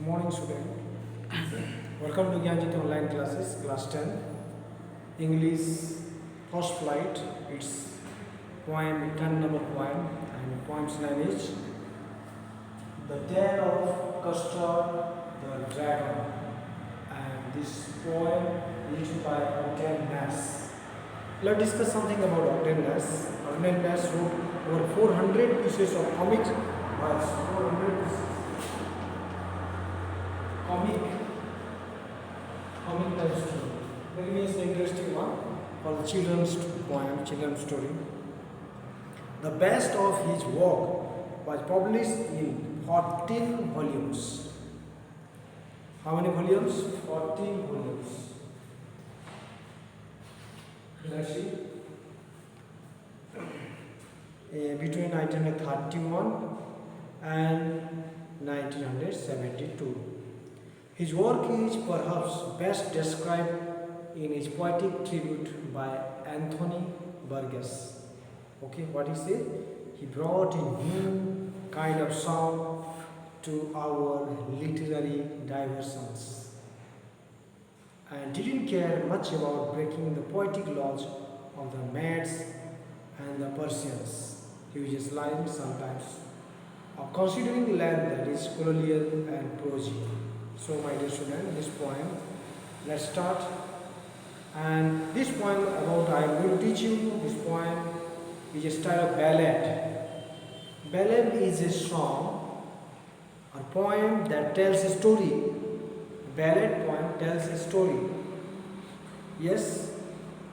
Morning student. Welcome to GYANJYOTI online classes, class 10. English first flight. It's poem 10 number poem and poem's name is The Tale of Custard the Dragon. And this poem is written by Octave Nass. Let's discuss something about Octave Nass. Octave Nass wrote over 400 pieces of comics. 400 pieces. Comic type story. Very nice, interesting one called children's poem, children's story. The best of his work was published in 14 volumes. How many volumes? 14 volumes. Let's see. Between 1931 and 1972. His work is perhaps best described in his poetic tribute by Anthony Burgess. Okay, what he said? He brought a new kind of sound to our literary diversions and didn't care much about breaking the poetic laws of the Medes and the Persians. He uses lines sometimes of considering land that is colonial and prosy. So my dear student, this poem, let's start. And this poem about, I am going to teach you, this poem is a style of ballad. Ballad is a song or poem that tells a story. Ballad poem tells a story. Yes.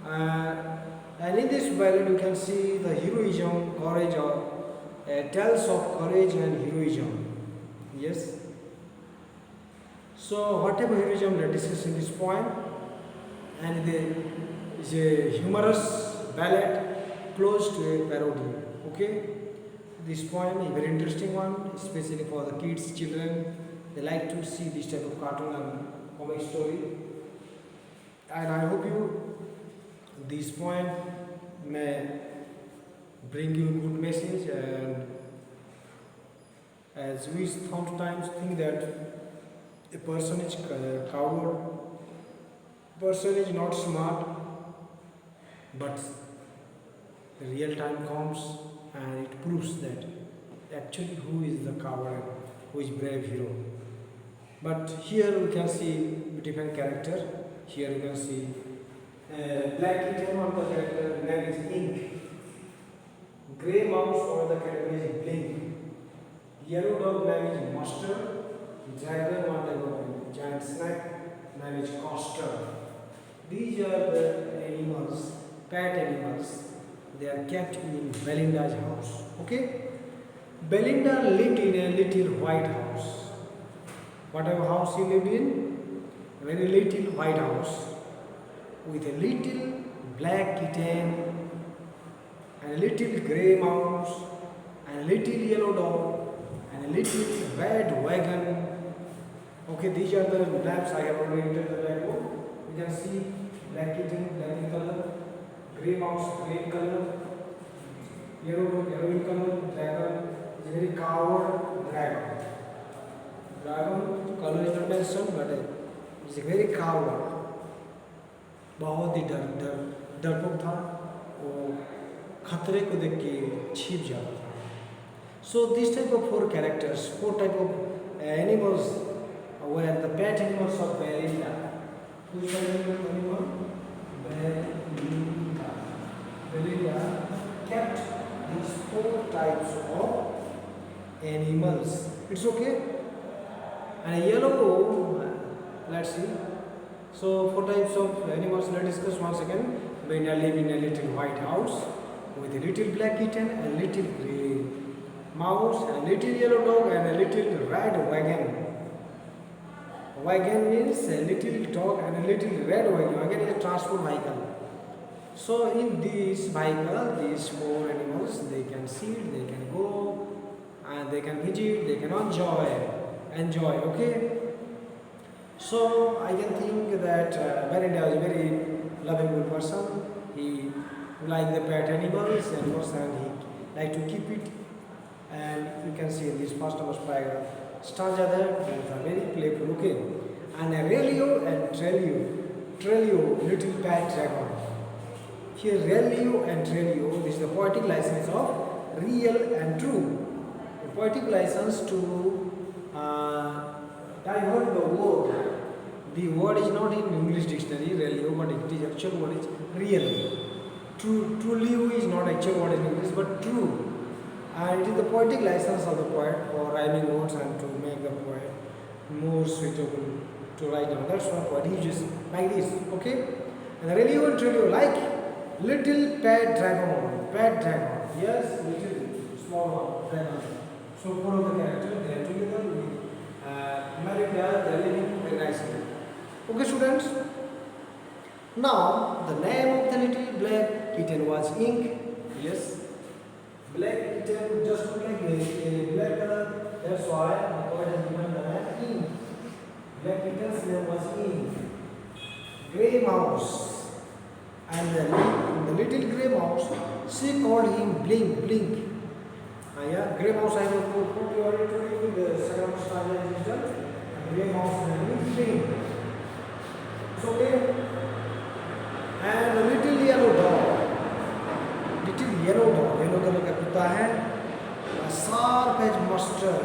And in this ballad you can see the heroism, courage, or tales of courage and heroism. Yes. So whatever heroism that discussed in this poem, and it is a humorous ballad close to a parody. Okay, this poem is a very interesting one, especially for the kids, children. They like to see this type of cartoon and comic story. And I hope this poem may bring you a good message. And as we sometimes think that a person is coward, person is not smart, but the real time comes and it proves that actually who is the coward, who is brave hero. But here we can see different character. Here you can see black kitten, one of the character name is Ink, grey mouse, one of the character is Blink, yellow dog name is Mustard, dragon, one type of giant snake, name is Coster. These are the animals, pet animals. They are kept in Belinda's house. Okay? Belinda lived in a little white house. Whatever house he lived in, a very little white house with a little black kitten and a little grey mouse and a little yellow dog and a little red wagon. Okay, these are the lamps. I have already entered the blackboard. You can see black kitten, black in color, grey mouse, grey in color, yellow dog, yellow in color, dragon is a very coward dragon. Dragon color is not mentioned, but it is a very coward. बहुत ही डरपोक था, वो खतरे को देख के छिप जाता था. So this type of four characters, four type of animals were the pet animals of Belinda. Which animal? Belinda. Belinda kept these four types of animals. It's okay. And a yellow, let's see. So four types of animals. Let's discuss once again. Belinda lived in a little white house with a little black kitten, a little grey mouse, a little yellow dog, and a little red wagon. Wagon means a little dog and a little red wagon. Wagon is a transport vehicle. So in this vehicle, these four animals, they can sit, they can go, and they can visit, they can enjoy. Okay. So I can think that Belinda was a very lovable person. He liked the pet animals and he liked to keep it. And you can see in this first of paragraph stanza that is very playful. Okay, and Aurelio and Trelio, little pet dragon. Here, Relio and Trelio, this is the poetic license of real and true. The poetic license to divert the word. The word is not in English dictionary, Relio, but it is actual word is real. Truly is not actual word in English, but true. And it is the poetic license of the poet for rhyming words and to make the poet more suitable to write down. That's why poet uses like this. Okay? And Relio and Trelio, like little pet dragon. Pet dragon. Yes, little small one, dragon. So follow the character. They are together with America. They are living very nicely. Okay, students. Now the name of the little black kitten was Ink. Yes. Black kitten just look like a black color. That's why the poet has given the name Ink. Black kitten's name was Ink. Grey mouse. And the little grey mouse, she called him Blink, Blink. Yeah, grey mouse I have put you already told you the second stanza is done. And grey mouse name is Blink. It's okay. And the little yellow dog, yellow color का कुत्ता है, sharp as mustard.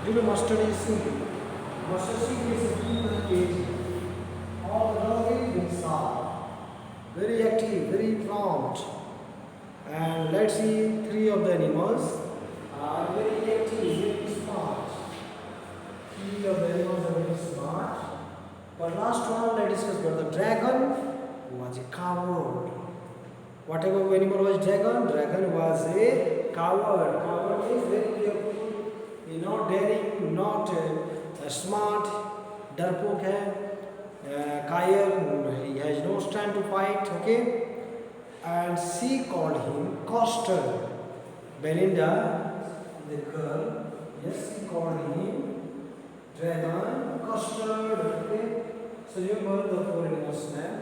Do you know mustard is seen? Mustard seed is seen in the cage. All the dog is being sharp. Very active, very prompt. And let's see three of the animals are very active, very smart. Three of the animals are very smart. But last one, let's discuss about the dragon was a coward. Whatever animal was dragon was a coward. Coward is very careful, not daring, not smart, डरपोक है. Kaya, he has no stand to fight, okay? And she called him Coster. Belinda, the girl, yes, she called him Dragon Custard, okay? So you know the four animals name.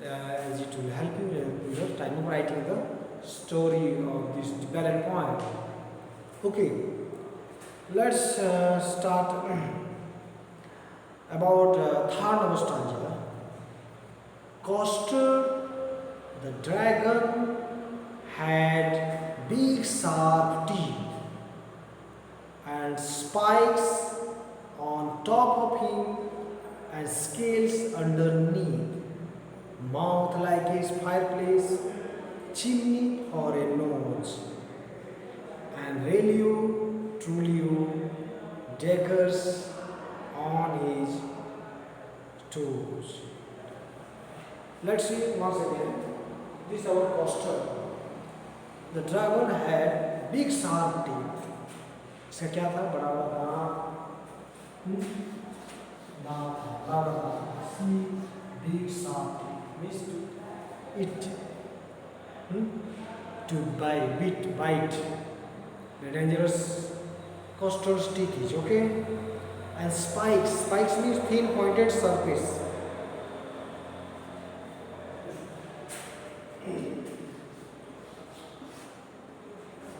As it will help you in the time of writing the story of this ballad poem. Okay, let's start. About third number stanza. Coster, the dragon, had big sharp teeth and spikes on top of him and scales underneath, mouth like a fireplace, chimney or a nose, and Relio, Trulio, daggers on his toes. Let's see once again. This is our coaster. The dragon had big sharp teeth. इसका क्या था? बड़ा बड़ा दांत. See, big sharp teeth means to eat, to bite. The dangerous coaster's teeth is okay. And spikes means thin pointed surface.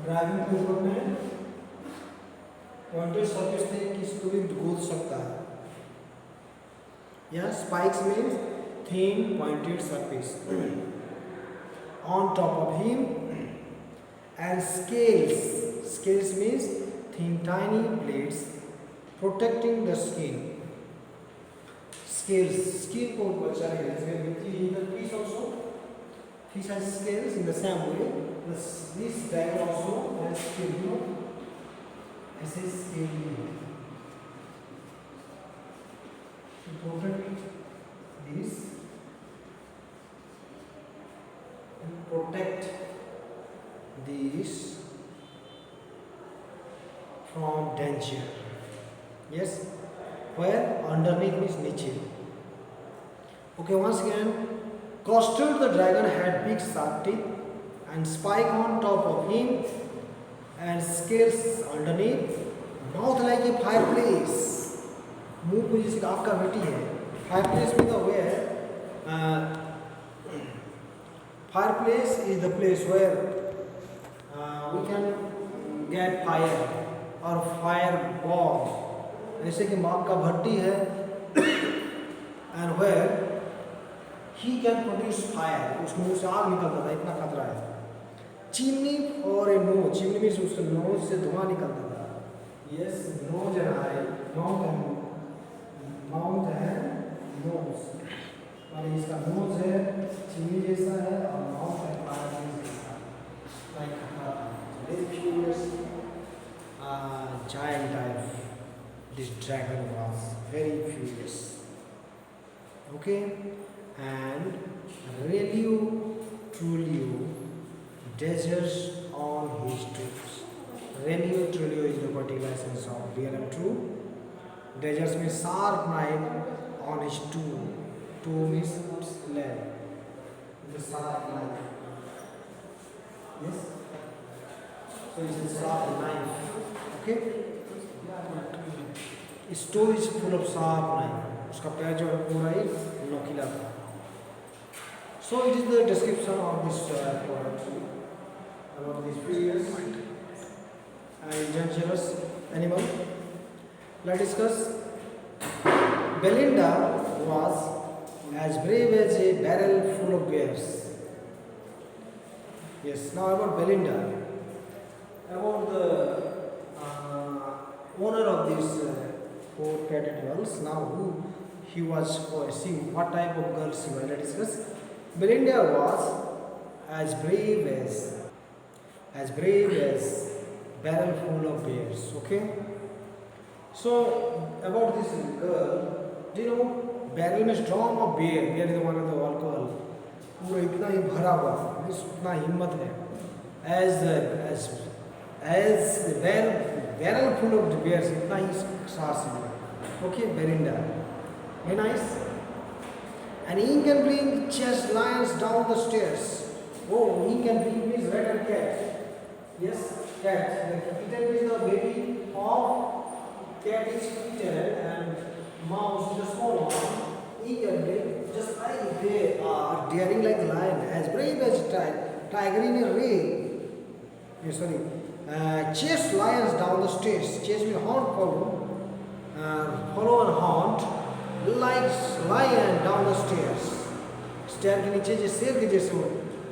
Driving के ऊपर में pointed surface से किसको भी कूद सकता है. या spikes means thin pointed surface on top of him. And scales means thin tiny blades protecting the skin. Skin को बचा है. Fish also. Fish has scales in the same way. This dragon also has scale. Has a scale. To protect this and protect this from danger. Yes, where underneath means niche. Okay, once again, Coster the dragon had big sharp teeth and spike on top of him and scales underneath, mouth like a fireplace. मुंह को जैसे आग का मिट्टी है. Fireplace में तो where fireplace is the place where we can get fire. और फायर बॉल, जैसे कि माग का भट्टी है, and where he can produce fire, उस मुंह से आग निकलता था, इतना खतरा है। चिमनी और ए नोज, चिमनी में उस नोज से धुआं निकलता था। Yes, nose and eye, mouth and nose, और इसका नोज है चिमनी जैसा है और माउथ है फायर जैसा, like very furious giant type. This dragon was very furious. Okay, and Relio Trulio deserts on his troops. Relio Trulio is the particular essence of real and true. Deserts means sharp knife on his tomb. Tomb is slab. The sharp knife. Yes. So it's a sharp knife. Okay. Stone is full of sharp knife. उसका पैर जो है पूरा ही नोकीला था. So it is the description of this product about this furious and dangerous animal. Let's discuss. Belinda was as brave as a barrel full of bears. Yes. Now about Belinda, about the owner of these four cat animals. Now who he was for, see what type of girl she was. Let's discuss. Belinda was as brave as barrel full of bears. Okay. So about this girl, do you know barrel में strong of bear, bear is one of the alcohol, पूरा इतना ही भरा हुआ, इतना हिम्मत है, as barrel full of bears, इतना ही साहस है. Okay, Belinda, very nice. And he can bring chased lions down the stairs. Oh, he can bring his rat and cat. Yes, cat. The kitten is the baby of cat is kitten and mouse is the small one. He can bring just like they are daring like lion, as brave as tiger in a ray. Sorry. Chase lions down the stairs. Chase means hunt, follow and hunt like lion down the stairs. Stair के नीचे जैसे शेर के जैसे वो,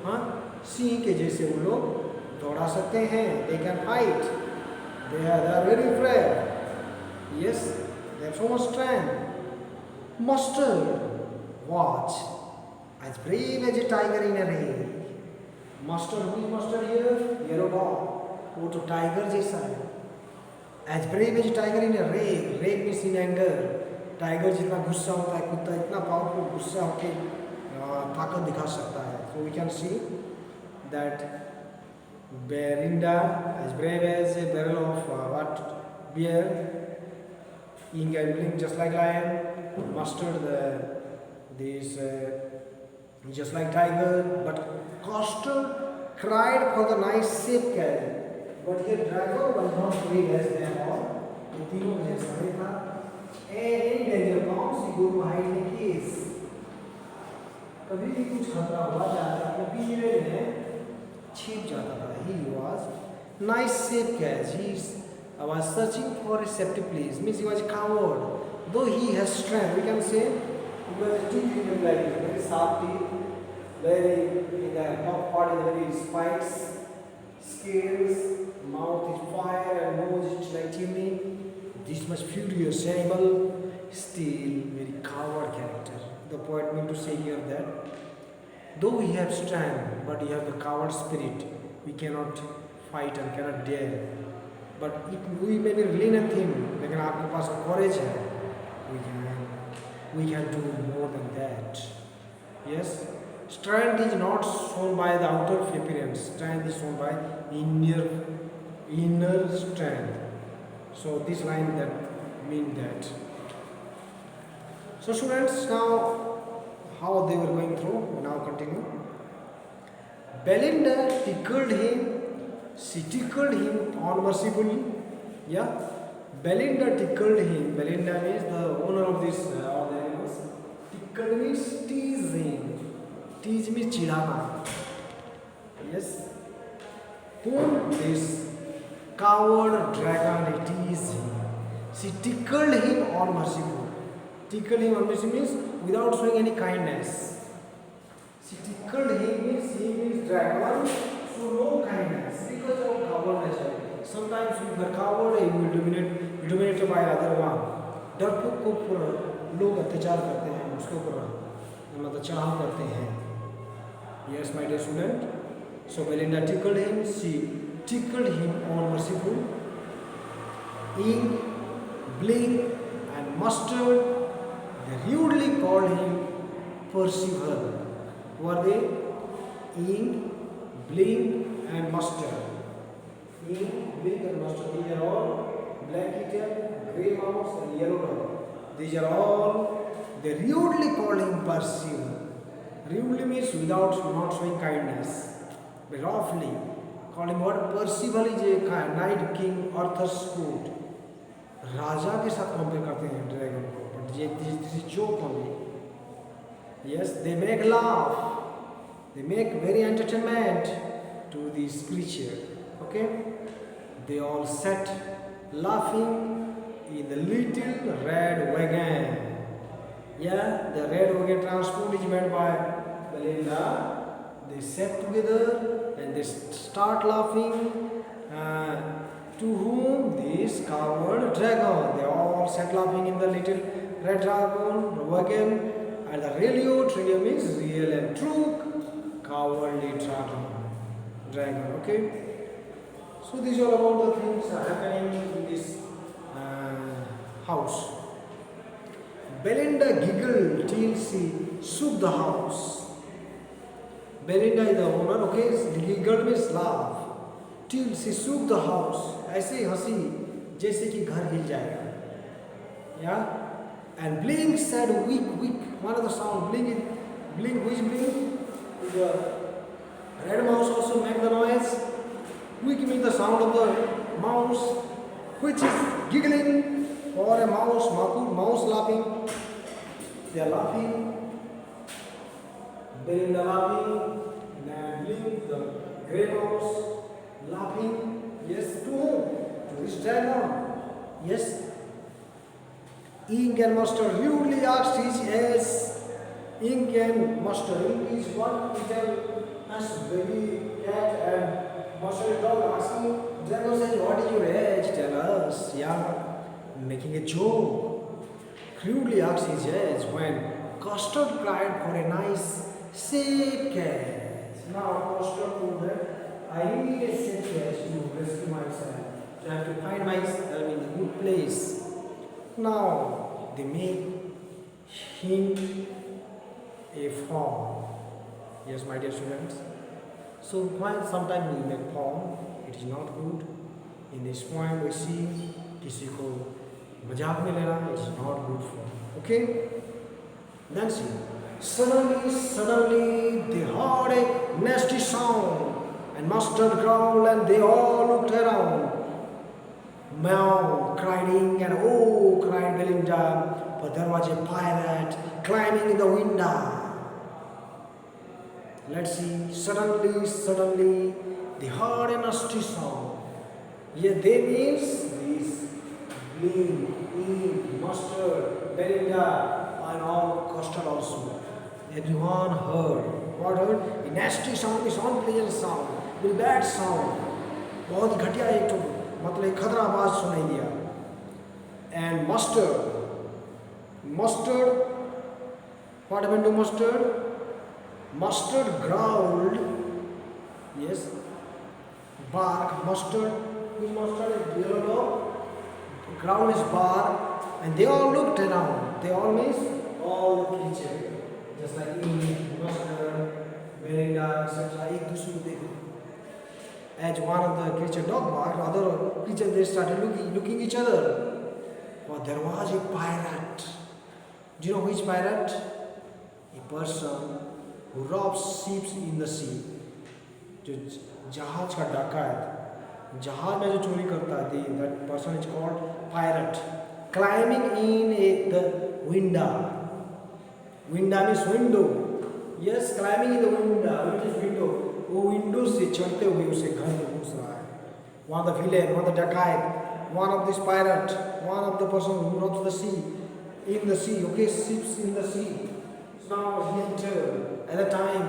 हाँ, सिंह के जैसे वो लोग दौड़ा सकते हैं. They can fight. They are very brave. Yes, they have so much strength. Mustard was as brave as a tiger in a ray. Mustard, who is mustard here? Yellow dog. वो तो टाइगर जैसा है. As brave as a tiger in a rage. Rage means in anger. Tiger जितना गुस्सा होता है, कुत्ता इतना पावरफुल गुस्सा होके ताकत दिखा सकता है. So we can see that Belinda, as brave as a barrel of what bear, he can blink just like lion. Mustard this just like tiger, but Coster cried for the nice safe carry. But here dragon was not brave as they all. The तीनों जैसा ही था. Any danger comes, he go to hide in a case. कभी भी कुछ खतरा हुआ जाता है, पिंजरे में छिप जाता था. He was nice safe catch. He was searching for a safety place. Means he was a coward. Though he has strength, we can say he was teeth like very sharp teeth, very in the top part is very spikes, scales. Mouth is fire and nose is like chimney. This much furious animal, still very coward character. The poet meant to say here that though we have strength, but we have the coward spirit. We cannot fight and cannot dare. But if we may be lenient him, लेकिन आपके पास courage है, we can do more than that. Yes, strength is not shown by the outer appearance. Strength is shown by inner strength. So this line that mean that. So students, now how they were going through, now continue. Belinda tickled him. She tickled him unmercifully. Yeah, Belinda tickled him. Belinda means the owner of this all the animals. Tickled means teasing. Tease means chidana. Yes. Whom this coward dragon teased him. She tickled him unmerciful. Tickle him unmerciful means without showing any kindness. She tickled him means he means dragon, so no kindness because of coward nature. Sometimes if you are coward, you will dominated by other one. डरपोक को ऊपर लोग अत्याचार करते हैं, उसके ऊपर मतलब चढ़ाव करते हैं. Yes, my dear student. So Belinda tickled him. She tickled him unmerciful. Ink, blink, and mustard. They rudely called him Percival. Who are they? Ink, blink, and mustard. Ink, blink, and mustard. These are all black kitten, grey mouse, and yellow dog. These are all. They rudely called him Percival. Rudely means without not showing kindness. But roughly called him what? Percival is a knight king Arthur's court. राजा के साथ compare करते हैं dragon को, but ये this is joke only. Yes, they make laugh. They make very entertainment to this creature. Okay, they all sat laughing in the little red wagon. Yeah, the red wagon transport is made by Belinda. They sat together and they start laughing. To whom? This coward dragon. They all sat laughing in the little red dragon wagon. And the trillium means real and true. Cowardly dragon. Okay. So these are about the things happening in this house. Belinda giggled till she shook the house. Belinda is the owner, okay? Giggled means laugh. Till she shook the house. ऐसे हंसी जैसे कि घर हिल जाएगा. Yeah? And blink said wick, wick. One of the sound. Blink, which blink? The red mouse also make the noise. Wick means the sound of the mouse, which is giggling, or a mouse laughing. They are laughing. Belinda laughing. And blink, the grey mouse laughing. Yes, to whom? To this dragon. Yes. Ink and mustard rudely asked his age. Ink and mustard. Ink is what little as baby cat and mustard dog asking. Dragon says, what is your age? Tell us. Yeah, making a joke. Rudely asked his age when Custard cried for a nice safe cat. Now Custard told her, I need a safe cat to rescue myself. I have to find myself in a good place. Now they make him a form. Yes, my dear students. So while sometimes we make form, it is not good. In this point we see किसी को मजाक में लेना, it is not good for. Okay? Then see. Suddenly they heard a nasty sound and Mustard growled and they all looked around. Meow, cried Ink, and oh, cried Belinda, but there was a pirate climbing in the window. Let's see, suddenly, they heard a nasty sound. Yeah, they means this Blink, Ink, Mustard, Belinda, and all Custard also. Everyone heard. What heard? A nasty sound is unpleasant sound, very bad sound. बहुत घटिया एक तो मतलब खतरा आवाज सुनाई दिया. And mustard, what happened to mustard? Mustard growled. Yes, bark. Mustard is yellow dog. Growl is bark, and they all looked around. They all means all the creatures, just like Ink, mustard, Belinda, etc. एक दूसरे को देखो. As one of the creature dog barked, other creatures they started looking each other. Oh, there was a pirate. Do you know which pirate? A person who robs ships in the sea. जो जहाज का डाकू, जहाज में जो चोरी करता है, that person is called pirate. Climbing in the window. Window means window. Yes, climbing in the window. Which is window? वो विंडो से चढ़ते हुए उसे घर में घुस रहा है. one of the villain, one of the dacoit, one of this pirate, one of the person who runs the sea, in the sea, okay, ships in the sea. So now he entered. At the time,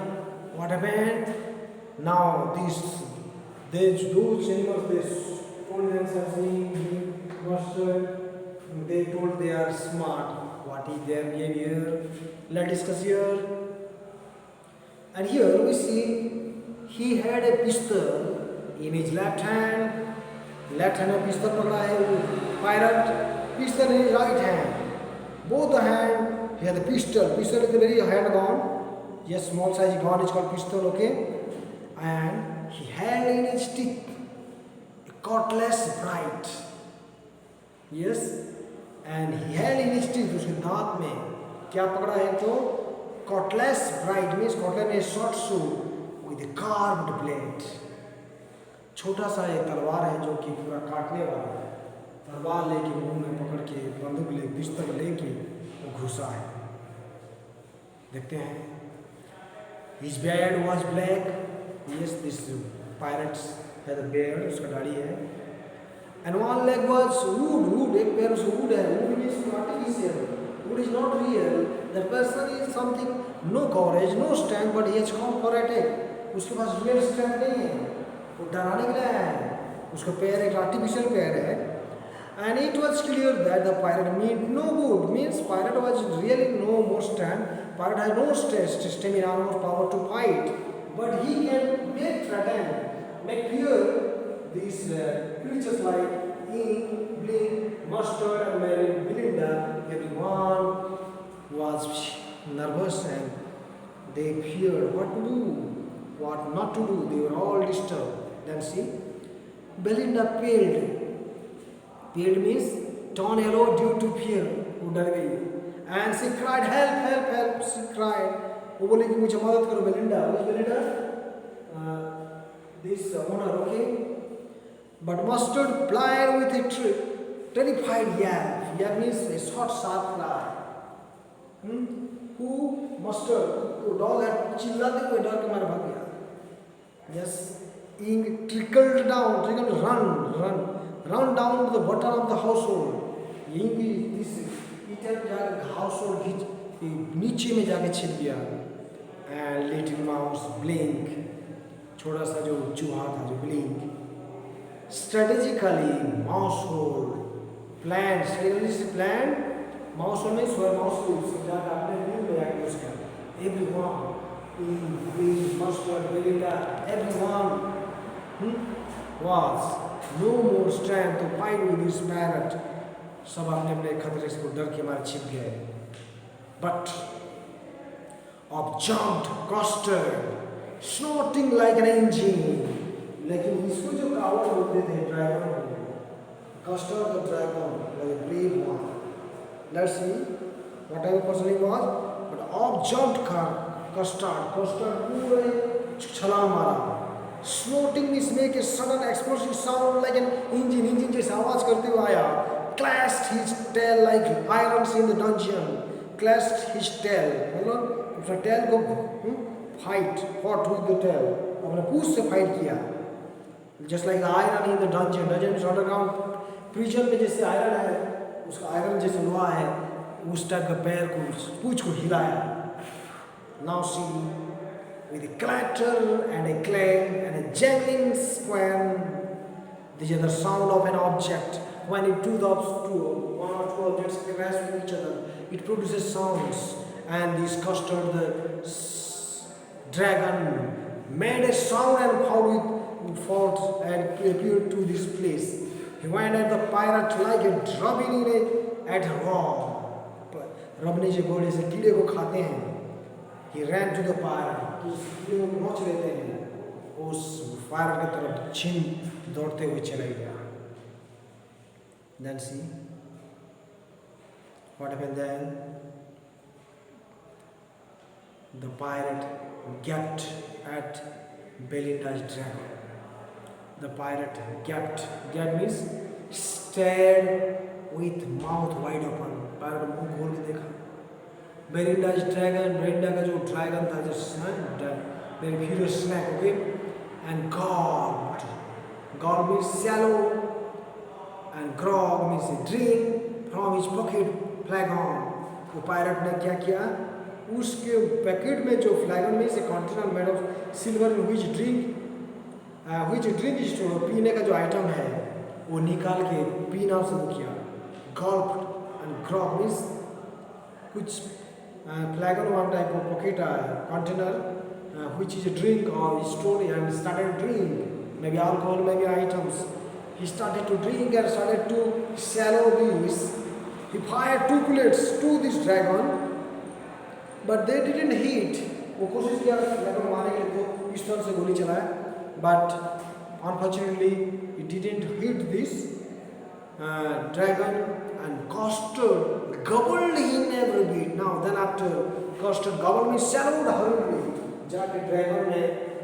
what happened? Now those animals, they told themselves, they told they are smart. What is their behavior? Let's discuss here. And here we see he had a pistol in his left hand में pistol पकड़ा है वो pirate, pistol in his right hand. Both the hand he had a pistol. Pistol is a very hand gun. Yes, small size gun is called pistol, okay. And he held in his teeth a cutlass bright. Yes, and he held in his teeth उसके दांत में क्या पकड़ा है तो cutlass bright means cutlass में short sword with a carved blade. छोटा सा एक तलवार है जो कि पूरा काटने वाला है. तलवार लेके मुंह में पकड़ के बंदूक ले पिस्तौल लेके वो घुसा है. देखते हैं. His beard was black. Yes, this pirates had a beard. उसका दाढ़ी है. And one leg was wood. एक पैर उसका wood है. Wood means artificial. Wood is not real. That person is something, no courage, no strength, but he has come for attack. उसके पास real strength नहीं है. वो डराने के लिए आया है. उसका पैर एक artificial पैर है. And it was clear that the pirate meant no good. Means pirate was really no more strength. Pirate has no stamina, no power to fight. But he can make threaten, make fear these creatures like ink, blink, mustard, and Mary, Belinda. Everyone was nervous and they feared what to do, what not to do. They were all disturbed. Then see, Belinda paled. Paled means torn yellow due to fear. वो डर गई. And she cried, help, help, help. She cried. वो बोले कि मुझे मदद करो Belinda. Who is Belinda? This owner, okay. But Mustard plied with a terrified yell. Yell means a short, sharp cry. Who Mustard? वो dog had चिल्लाते हुए डर के मारे भाग गया. Yes. Ink trickled down, run down to the bottom of the household. Ink this इधर household नीचे में जाके छिप गया. And little mouse blink, छोटा सा जो चूहा था जो blink. Strategically mousehole planned mousehole में स्वर mousehole समझा था आपने न्यू में आया उसका. Everyone in Mustard, Belinda, everyone was no more strength to fight with this parrot. सब अपने अपने खतरे से डर के मारे छिप गए. But up jumped Custard, snorting like an engine. लेकिन इसको जो कावड़ बोलते थे ड्रैगन को, Custard the dragon, like a brave one. Let's see what type of person he was. But up jumped Custard पूरे छलांग मारा. Snorting means make a sudden explosive sound like an engine जैसे आवाज करते हुए आया. Clashed his tail like irons in the dungeon. Clashed his tail, मतलब उसने tail को fought with the tail. अपने पूंछ से fight किया. Just like the iron in the dungeon. Dungeon is underground. Prison में जैसे iron है, उसका iron जैसे लोहा है, उस टाइप का पैर को पूंछ को हिलाया. Now see, with a clatter and a clang and a jangling squam, these are the sound of an object. When one or two objects crash with each other, it produces sounds. And this Custard, the dragon, made a sound and fought and appeared to this place. He went at the pirate like a robin at a raw. रबने जो घोड़े से कीड़े को खाते हैं. He ran to the pirate. उस कीड़े को नोच लेते हैं. उस pirate की तरफ छीन दौड़ते हुए चला गया. Then see what happened then. The pirate gaped at Belinda's dragon. The pirate gaped means stared with mouth wide open. Pirate मुंह खोल के देखा. Belinda's dragon, Belinda का जो dragon था, जो very furious snake, okay, and gobbled Gulp means shallow, and grog means a drink from his pocket flagon. वो pilot ने क्या किया, उसके पैकेट में जो फ्लैगन में से container made of silver which drink store पीने का जो आइटम है वो निकाल के पीना शुरू किया. गल्प एंड ग्रॉग मीन्स कुछ फ्लैगन one type of pocket container which is a drink or stored and started drink, maybe alcohol, maybe items. He started to drink and started to swallow this. He fired 2 bullets to this dragon, but they didn't hit. वो कोशिश किया dragon मारने के लिए तो pistol से गोली चलाया, but unfortunately it didn't hit this dragon, and custard gobbled in every bit. Now then after custard gobbled means swallowed hurriedly. जाके ड्रैगन ने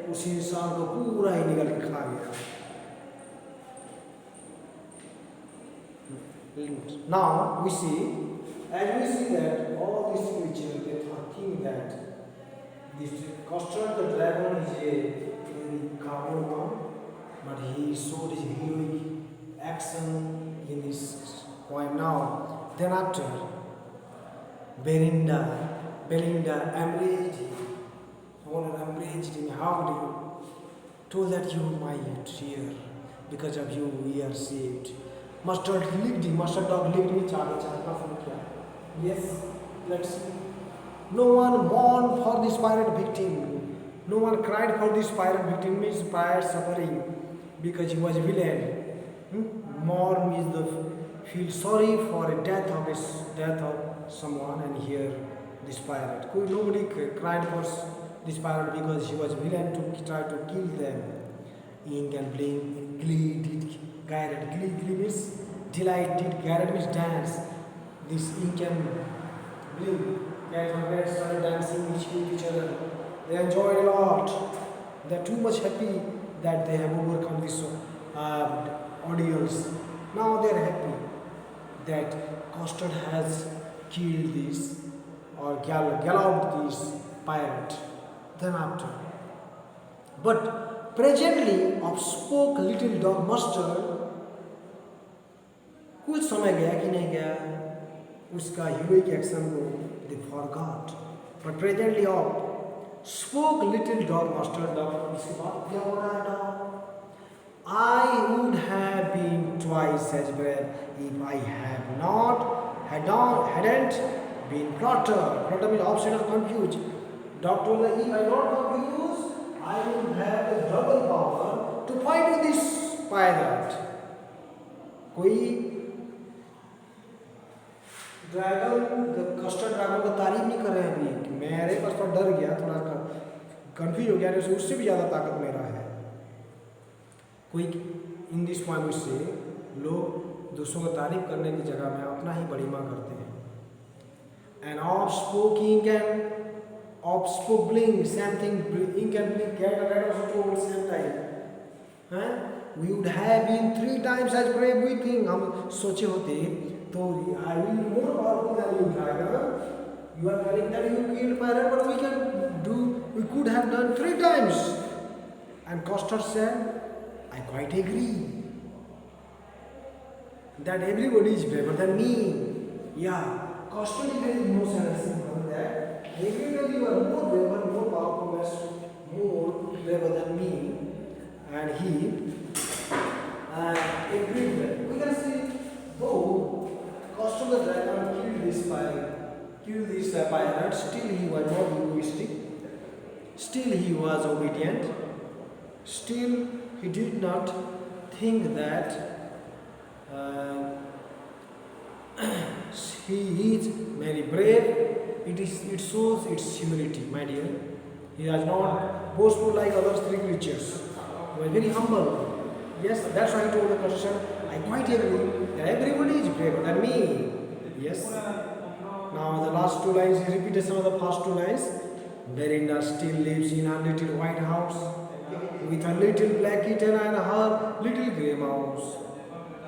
उसी इंसान को पूरा ही निकल के खा गया. Now we see, as we see that all these creatures they think that this custard the dragon is a very coward one, but he showed his heroic action in this point. Now then after Belinda embraced him. Embraced him, hugged him, told that you my dear, because of you we are saved. Mustard licked him, mustard dog licked me, yes, let's see. No one mourned for this pirate victim. No one cried for this pirate victim, means pirate suffering, because he was a villain. Mourn means the feel sorry for a death of someone, and here this pirate. Nobody cried for this pirate because he was villain to try to kill them. Ink and blink, glee did guided. Glee means delight, did guided means dance. This ink and blink, guys started dancing with each other. They enjoyed a lot. They are too much happy that they have overcome this ordeals. Now they are happy that Custard has killed this or galloped this pirate. Then after, but presently upspoke little dog Mustard. कुछ समय गया कि नहीं गया, उसका heroic action को they forgot. But presently spoke little dog Mustard. Dog इसके बाद क्या हो रहा है dog? I would have been twice as brave if I hadn't been Plotter. Plotter means option of confused. Dog told that if I not confused, I would have the double power to fight with this pirate. कोई dragon custard dragon का तारीफ नहीं कर रहे हैं अभी कि मेरे पास तो डर गया, थोड़ा कंफ्यूज हो गया, उससे भी ज़्यादा ताकत मेरा है. कोई इन दिस पॉइंट से लोग दूसरों को तारीफ करने की जगह में अपना ही बड़ीमा करते हैं. End of स्पोकिंग end of spoke bling same thing, ink and blink get a red also told same time. We would have been 3 times as brave we think. हम सोचे होते तो I will be more powerful than you dragon. You are telling that you killed pirate, but we could have done 3 times. And Coster said, I quite agree that everybody is braver than me. Yeah, Coster is very emotional from that. I agree that you are more braver, more powerful, more braver than me. And he agreed that. We can see, though Coster the dragon killed this pirate, still he was not egoistic, still he was obedient, still he did not think that he is very brave. It shows its humility, my dear. He is not boastful like other 3 creatures. He was very humble. Yes, that's why I told the question. I quite agree that everybody is braver than me. Yes. Now the last 2 lines, he repeated some of the first 2 lines. Belinda still lives in her little white house with her little black kitten and her little grey mouse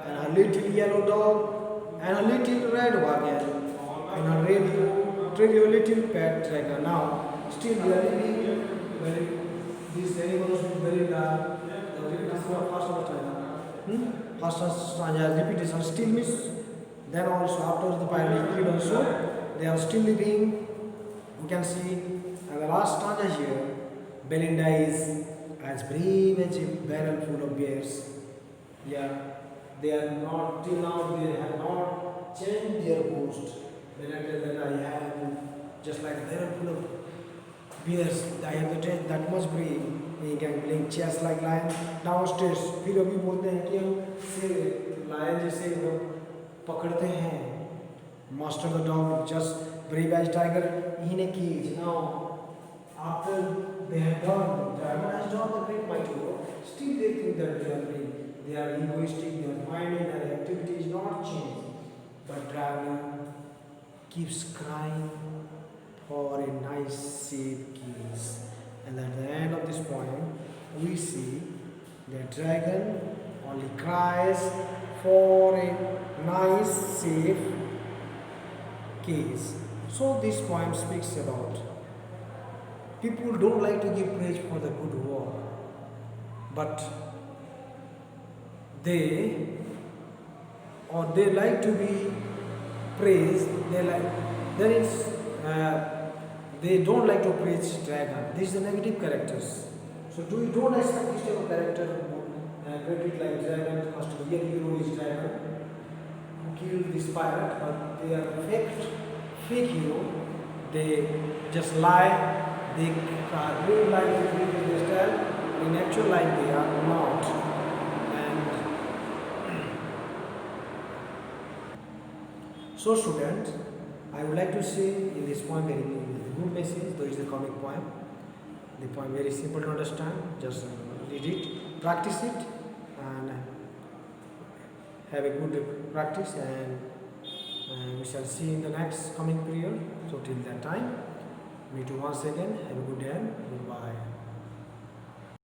and her little yellow dog and her little red wagon and her radio little pet dragon. Now still we are living these animals with Belinda. The repeat this word first stanza. First stanza repetition still miss. Then also after the pilot period also they are still living. You can see, and the last stanza here, Belinda is as brave as a barrel full of bears. Yeah, they are not till now. They have not changed their boast. Belinda that I have just like a barrel full of bears. I have the taste that much brave. He can play chess like lion. Downstairs, फिर अभी बोलते हैं कि हम से lion जैसे पकड़ते हैं. Master the dog just brave as tiger in a cage. Now, after they have done, dragon has done the great mighty work. Still they think that they are brave. They are egoistic. Their mind and their activity is not changed. But dragon keeps crying for a nice safe cage. And at the end of this poem, we see that dragon only cries for a nice safe case. So this poem speaks about people don't like to give praise for the good work, but they like to be praised. They don't like to praise dragon. These are the negative characters. So you don't expect this type of character credit like dragon because the real hero is dragon who killed this pirate, but they are fake hero. They just lie. They are really like they style. In actual life, they are not. And so, students, I would like to say in this poem very good message. Though it's a comic poem. The poem very simple to understand. Just read it, practice it, and have a good practice. And we shall see in the next coming period. So till that time, meet you once again. Have a good day. Goodbye.